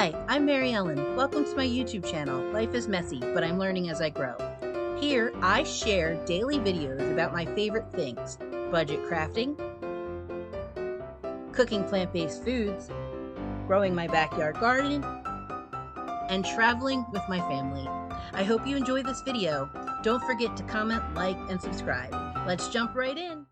Hi, I'm Mary Ellen. Welcome to my YouTube channel, Life is Messy, but I'm learning as I grow. Here, I share daily videos about my favorite things: budget crafting, cooking plant-based foods, growing my backyard garden, and traveling with my family. I hope you enjoy this video. Don't forget to comment, like, and subscribe. Let's jump right in.